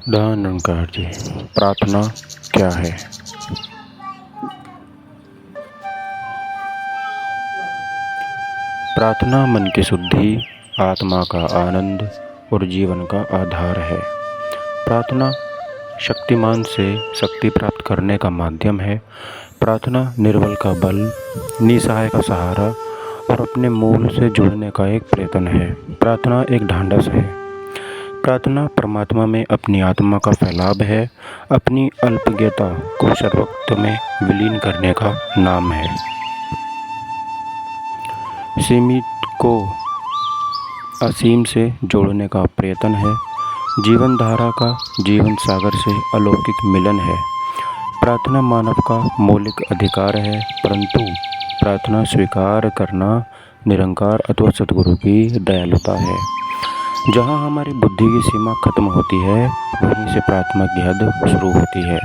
धन्यकार जी। प्रार्थना क्या है? प्रार्थना मन की शुद्धि, आत्मा का आनंद और जीवन का आधार है। प्रार्थना शक्तिमान से शक्ति प्राप्त करने का माध्यम है। प्रार्थना निर्बल का बल, निसहाय का सहारा और अपने मूल से जुड़ने का एक प्रयत्न है। प्रार्थना एक ढांढस है। प्रार्थना परमात्मा में अपनी आत्मा का फैलाव है, अपनी अल्पज्ञता को सर्वोत्तम में विलीन करने का नाम है। सीमित को असीम से जोड़ने का प्रयत्न है। जीवन धारा का जीवन सागर से अलौकिक मिलन है। प्रार्थना मानव का मौलिक अधिकार है, परंतु प्रार्थना स्वीकार करना निरंकार अथवा सतगुरु की दयालुता है। जहाँ हमारी बुद्धि की सीमा खत्म होती है, वहीं से प्रार्थना की हद शुरू होती है।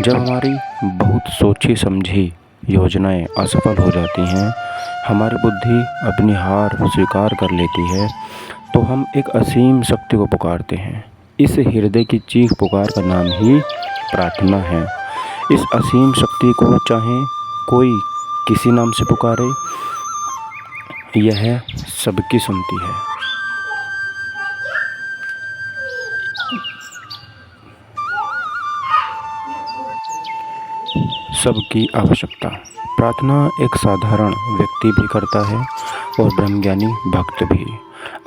जब हमारी बहुत सोची समझी योजनाएं असफल हो जाती हैं, हमारी बुद्धि अपनी हार स्वीकार कर लेती है, तो हम एक असीम शक्ति को पुकारते हैं। इस हृदय की चीख पुकार का नाम ही प्रार्थना है। इस असीम शक्ति को चाहे कोई किसी नाम से पुकारे, यह सबकी सुनती है। सबकी आवश्यकता। प्रार्थना एक साधारण व्यक्ति भी करता है और ब्रह्मज्ञानी भक्त भी।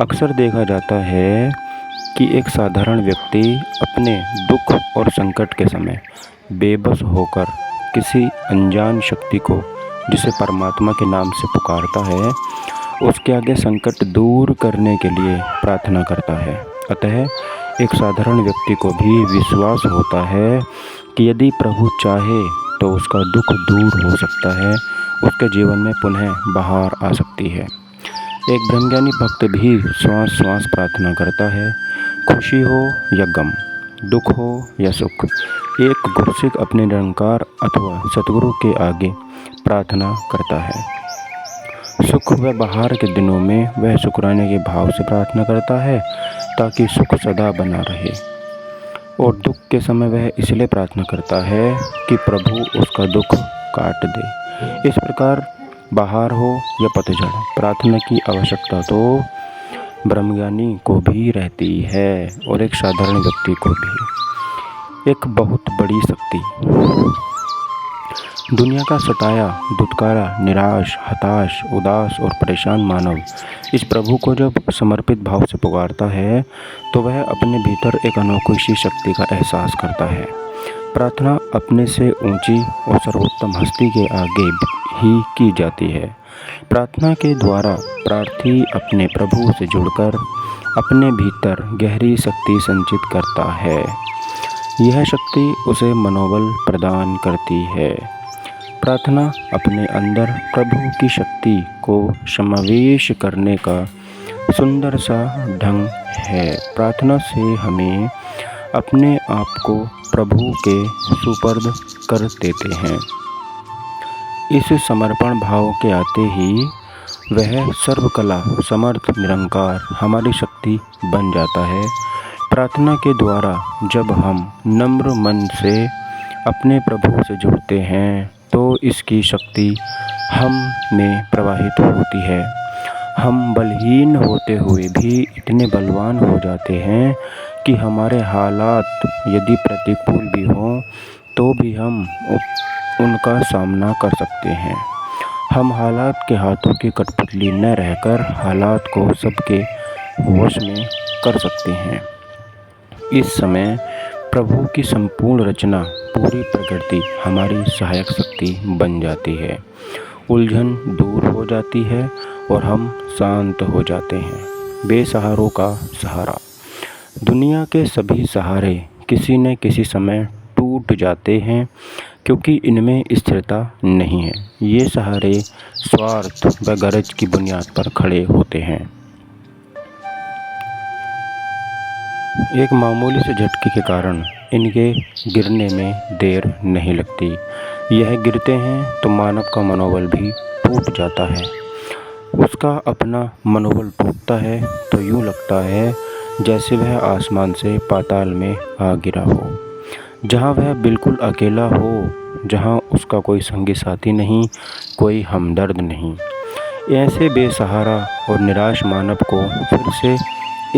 अक्सर देखा जाता है कि एक साधारण व्यक्ति अपने दुख और संकट के समय बेबस होकर किसी अनजान शक्ति को, जिसे परमात्मा के नाम से पुकारता है, उसके आगे संकट दूर करने के लिए प्रार्थना करता है। अतः एक साधारण व्यक्ति को भी विश्वास होता है कि यदि प्रभु चाहे तो उसका दुख दूर हो सकता है, उसके जीवन में पुनः बहार आ सकती है। एक ब्रह्मज्ञानी भक्त भी श्वास श्वास प्रार्थना करता है। खुशी हो या गम, दुख हो या सुख, एक गुरसिक अपने निरंकार अथवा सतगुरु के आगे प्रार्थना करता है। सुख व बहार के दिनों में वह शुक्राने के भाव से प्रार्थना करता है ताकि सुख सदा बना रहे, और दुख के समय वह इसलिए प्रार्थना करता है कि प्रभु उसका दुख काट दे। इस प्रकार बहार हो या पतझड़, प्रार्थना की आवश्यकता तो ब्रह्मज्ञानी को भी रहती है और एक साधारण व्यक्ति को भी। एक बहुत बड़ी शक्ति। दुनिया का सताया, दुत्कारा, निराश, हताश, उदास और परेशान मानव इस प्रभु को जब समर्पित भाव से पुकारता है, तो वह अपने भीतर एक अनोखी सी शक्ति का एहसास करता है। प्रार्थना अपने से ऊंची और सर्वोत्तम हस्ती के आगे ही की जाती है। प्रार्थना के द्वारा प्रार्थी अपने प्रभु से जुड़कर अपने भीतर गहरी शक्ति संचित करता है। यह शक्ति उसे मनोबल प्रदान करती है। प्रार्थना अपने अंदर प्रभु की शक्ति को समावेश करने का सुंदर सा ढंग है। प्रार्थना से हमें अपने आप को प्रभु के सुपर्द कर देते हैं। इस समर्पण भाव के आते ही वह सर्वकला समर्थ निरंकार हमारी शक्ति बन जाता है। प्रार्थना के द्वारा जब हम नम्र मन से अपने प्रभु से जुड़ते हैं, तो इसकी शक्ति हम में प्रवाहित होती है। हम बलहीन होते हुए भी इतने बलवान हो जाते हैं कि हमारे हालात यदि प्रतिकूल भी हों, तो भी हम उनका सामना कर सकते हैं। हम हालात के हाथों की कठपुतली न रहकर हालात को सबके वश में कर सकते हैं। इस समय प्रभु की संपूर्ण रचना, पूरी प्रकृति हमारी सहायक शक्ति बन जाती है। उलझन दूर हो जाती है और हम शांत हो जाते हैं। बेसहारों का सहारा। दुनिया के सभी सहारे किसी न किसी समय टूट जाते हैं, क्योंकि इनमें स्थिरता नहीं है। ये सहारे स्वार्थ व गरज की बुनियाद पर खड़े होते हैं। एक मामूली से झटके के कारण इनके गिरने में देर नहीं लगती। यह गिरते हैं तो मानव का मनोबल भी टूट जाता है। उसका अपना मनोबल टूटता है तो यूँ लगता है जैसे वह आसमान से पाताल में आ गिरा हो, जहाँ वह बिल्कुल अकेला हो, जहाँ उसका कोई संगी साथी नहीं, कोई हमदर्द नहीं। ऐसे बेसहारा और निराश मानव को फिर से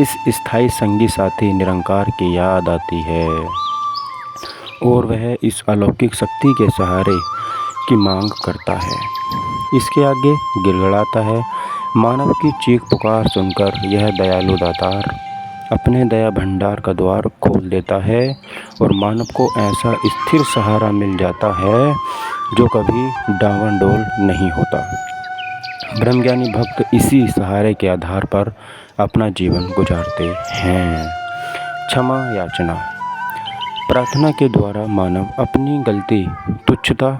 इस स्थायी संगी साथी निरंकार की याद आती है और वह इस अलौकिक शक्ति के सहारे की मांग करता है। इसके आगे गिड़गिड़ाता है। मानव की चीख पुकार सुनकर यह दयालु दातार अपने दया भंडार का द्वार खोल देता है और मानव को ऐसा स्थिर सहारा मिल जाता है जो कभी डांवाडोल नहीं होता। ब्रह्मज्ञानी भक्त इसी सहारे के आधार पर अपना जीवन गुजारते हैं। क्षमा याचना। प्रार्थना के द्वारा मानव अपनी गलती, तुच्छता,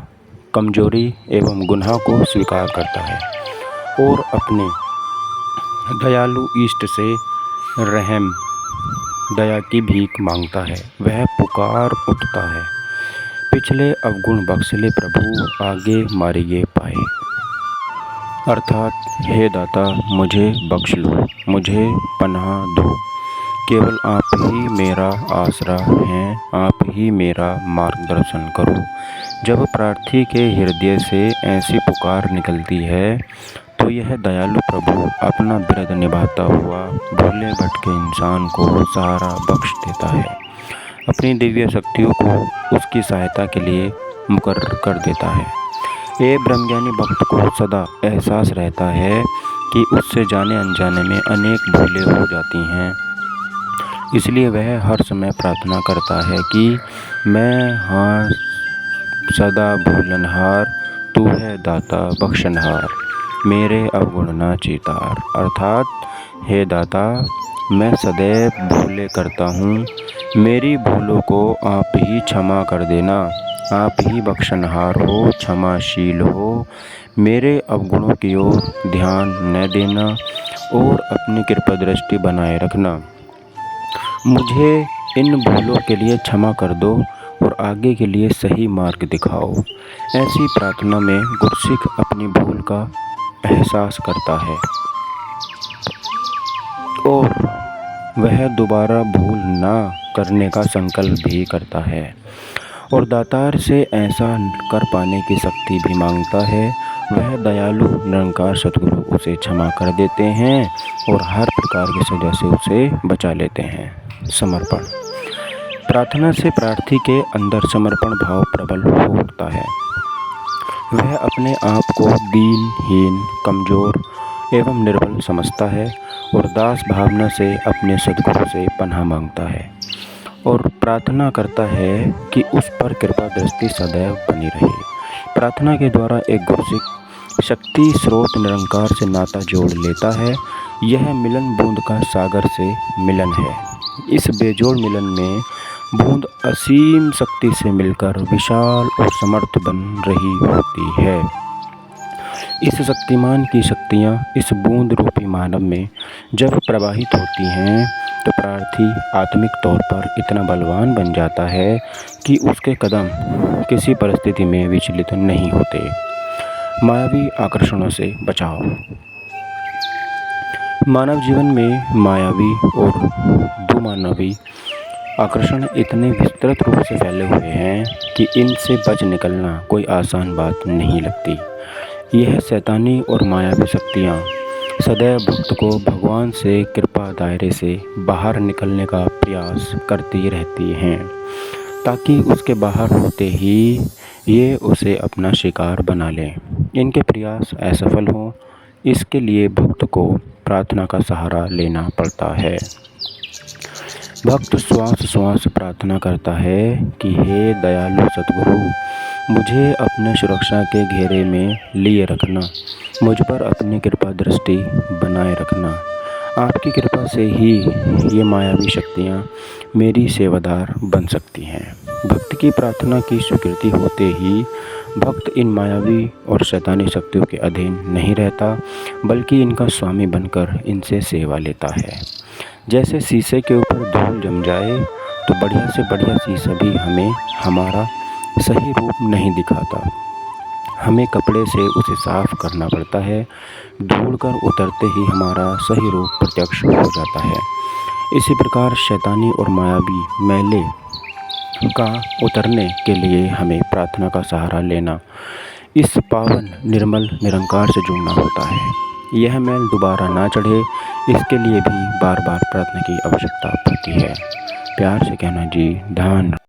कमजोरी एवं गुनाह को स्वीकार करता है और अपने दयालु इष्ट से रहम दया की भीख मांगता है। वह पुकार उठता है, पिछले अवगुण बख्श ले प्रभु, आगे मारिए पाए। अर्थात, हे दाता मुझे बख्श लो, मुझे पनाह दो, केवल आप ही मेरा आसरा हैं, आप ही मेरा मार्गदर्शन करो। जब प्रार्थी के हृदय से ऐसी पुकार निकलती है तो यह दयालु प्रभु अपना बिरद निभाता हुआ भूले भटके इंसान को सहारा बख्श देता है, अपनी दिव्य शक्तियों को उसकी सहायता के लिए मुकर्रर कर देता है। ये ब्रह्मज्ञानी भक्त को सदा एहसास रहता है कि उससे जाने अनजाने में अनेक भूलें हो जाती हैं, इसलिए वह हर समय प्रार्थना करता है कि मैं हाँ सदा भूलनहार, तू है दाता बख्शनहार, मेरे अवगुण ना चीतार। अर्थात, हे दाता मैं सदैव भूले करता हूँ, मेरी भूलों को आप ही क्षमा कर देना, आप ही बख्शनहार हो, क्षमाशील हो, मेरे अवगुणों की ओर ध्यान न देना और अपनी कृपा दृष्टि बनाए रखना। मुझे इन भूलों के लिए क्षमा कर दो और आगे के लिए सही मार्ग दिखाओ। ऐसी प्रार्थना में गुरसिख अपनी भूल का एहसास करता है और वह दोबारा भूल ना करने का संकल्प भी करता है और दातार से ऐसा कर पाने की शक्ति भी मांगता है। वह दयालु निरंकार सद्गुरु उसे क्षमा कर देते हैं और हर प्रकार की सजा से उसे बचा लेते हैं। समर्पण। प्रार्थना से प्रार्थी के अंदर समर्पण भाव प्रबल हो उठता है। वह अपने आप को दीनहीन, कमज़ोर एवं निर्बल समझता है और दास भावना से अपने सद्गुरु से पनाह मांगता है और प्रार्थना करता है कि उस पर कृपा दृष्टि सदैव बनी रहे। प्रार्थना के द्वारा एक गुरसिख शक्ति स्रोत निरंकार से नाता जोड़ लेता है। यह मिलन बूंद का सागर से मिलन है। इस बेजोड़ मिलन में बूंद असीम शक्ति से मिलकर विशाल और समर्थ बन रही होती है। इस शक्तिमान की शक्तियाँ इस बूंद रूपी मानव में जब प्रवाहित होती हैं तो प्रार्थी आत्मिक तौर पर इतना बलवान बन जाता है कि उसके कदम किसी परिस्थिति में विचलित नहीं होते। मायावी आकर्षणों से बचाव। मानव जीवन में मायावी और दुमानवी आकर्षण इतने विस्तृत रूप से फैले हुए हैं कि इनसे बच निकलना कोई आसान बात नहीं लगती। यह शैतानी और मायावी शक्तियाँ सदैव भक्त को भगवान से कृपा दायरे से बाहर निकलने का प्रयास करती रहती हैं, ताकि उसके बाहर होते ही ये उसे अपना शिकार बना लें। इनके प्रयास असफल हों, इसके लिए भक्त को प्रार्थना का सहारा लेना पड़ता है। भक्त श्वास श्वास प्रार्थना करता है कि हे दयालु सद्गुरु, मुझे अपने सुरक्षा के घेरे में लिए रखना, मुझ पर अपनी कृपा दृष्टि बनाए रखना। आपकी कृपा से ही ये मायावी शक्तियाँ मेरी सेवादार बन सकती हैं। भक्त की प्रार्थना की स्वीकृति होते ही भक्त इन मायावी और शैतानी शक्तियों के अधीन नहीं रहता, बल्कि इनका स्वामी बनकर इनसे सेवा लेता है। जैसे शीशे के ऊपर धूल जम जाए तो बढ़िया से बढ़िया शीशा भी हमें हमारा सही रूप नहीं दिखाता, हमें कपड़े से उसे साफ करना पड़ता है। धूल कर उतरते ही हमारा सही रूप प्रत्यक्ष हो जाता है। इसी प्रकार शैतानी और मायावी मैले का उतरने के लिए हमें प्रार्थना का सहारा लेना, इस पावन निर्मल निरंकार से जुड़ना होता है। यह मैल दोबारा ना चढ़े, इसके लिए भी बार बार प्रार्थना की आवश्यकता पड़ती है। प्यार से कहना जी, धन